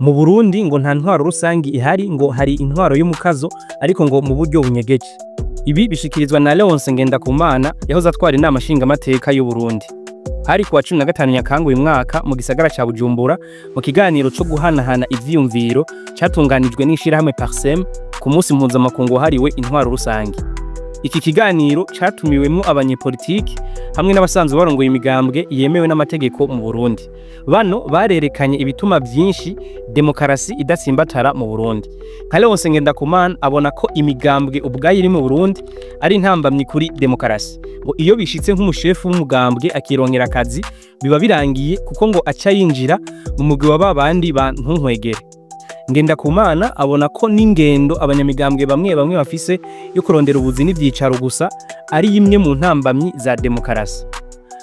Mu Burundi ngo nta ntwaro rusangi ihari, ngo hari intwaro y'umukazo ariko ngo mu buryo bunyegeje. Ibi bishikirizwa na Leonce Ngendakumana yahoze atwara inama nshingamateka y'u Burundi. Hari kuwa 15 Nyakanga uyu mwaka mu gisagara ca Bujumbura mu kiganiro cyo guhanahana ivyiyumviro cyatunganijwe n'ishirahamwe Parsem ku munsi mpuzamakungu hariwe intwaro rusangi. Iki kiganiro catumiwemo abanyeporitike hamwe n'abasanzwe barongoye imigambwe yemewe n'amategeko mu Burundi. Bano barerekanye ibituma byinshi demokarasi idatsimbatara mu Burundi. Leonce Ngendakumana abona ko imigambwe ubwayo iri mu Burundi ari intambamyi kuri demokarasi. Ngo iyo bishitse nk'umushefu w'umugambwe akironkera akazi biba birangiye kuko ngo aca yinjira mu mugwi wa babandi bantunkwegere. Ngendakumana abona ko n'ingendo abanyamigambwe bamwe bafise yo kurondera ubuzi n'ivyicaro gusa ari imwe mu ntambamyi za demokarasi.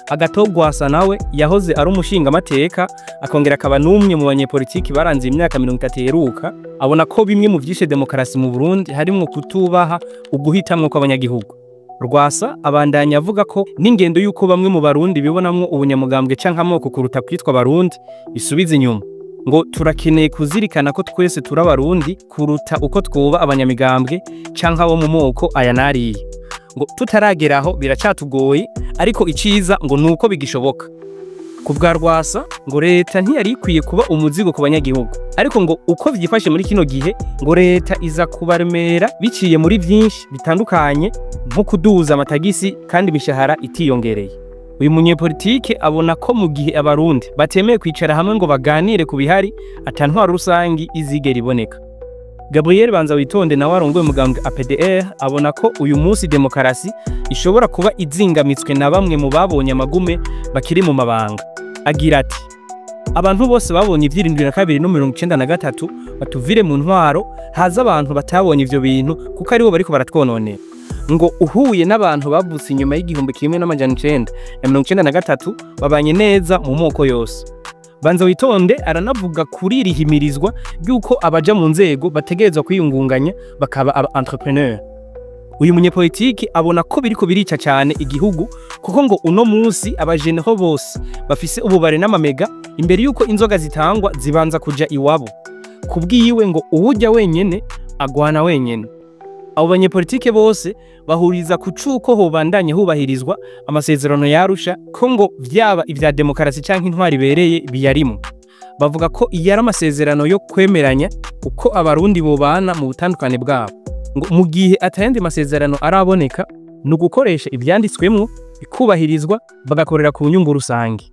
Agatogwasa nawe yahoze ari umushinga amateka akongera akaba n'umwe mu banyepolitiki baranze imyaka 30 heruka, abona ko bimwe mu vyishe demokarasi mu Burundi harimo kutubaha uguhitamwo kw'abanyagihugu. Rwasa abandanya avuga ko n'ingendo yuko bamwe mu Barundi bibonamwo ubunyamugambwe canke amoko kuruta kwitwa Barundi bisubiza inyuma. Ngo turakeneye kuzirikana ko twese turabarundi kuruta uko twoba abanyamigambwe canke abo mu moko aya nariye. Ngo tutarageraho biracatugoye ariko iciza ngo nuko bigishoboka. Kubwa Rwasa ngo leta ntiyari ikwiye kuba umuzigo ku banyagihugu, ariko ngo uko vyifashe muri kino gihe ngo leta iza kubaremera biciye muri vyinshi bitandukanye nko kuduza amatagisi kandi imishahara itiyongereye. Uyu munyepolitike abona ko mu gihe abarundi batemeye kwicara hamwe ngo baganire ku bihari atantwaro rusangi izigera iboneka. Gabriel Banza witonde nawe arongoye umugambwe APDR abona ko uyu munsi demokarasi ishobora kuba izingamitswe na bamwe mu babonye amagume bakiri mu mabanga. Agira ati abantu bose babonye ivyirindwi na 293 batuvire mu ntwaro, haza abantu batabonye ivyo bintu kuko aribo bariko baratwononera. Ngo uhuye n'abantu bavutse inyuma y'igihumbi kimwe n'amajana 993 babanye neza mu moko yose. Banza witonde aranavuga kuri rihimirizwa yuko abaja mu nzego bategerezwa kwiyungunganya bakaba aba entrepreneur. Uyu munyepolitiki abona ko biriko birica cyane igihugu kuko ngo uno munsi abajeneho bose bafise ububare n'amamega imbere yuko inzoga zitangwa zibanza kuja iwabo. Kubwiyiwe ngo uwujya wenyene agwana wenyene. Abo banyepolitike bose bahuriza ku cuko hobandanye hubahirizwa amasezerano yarusha ko ngo vyaba ivya demokarasi canke intwari ibereye biyarimo. Bavuga ko iyari amasezerano yo kwemeranya uko abarundi bobana mu butandukane bwabo. Ngo mu gihe atayandi masezerano araboneka no gukoresha ivyanditswemwo bikubahirizwa bagakorera ku nyungu rusangi.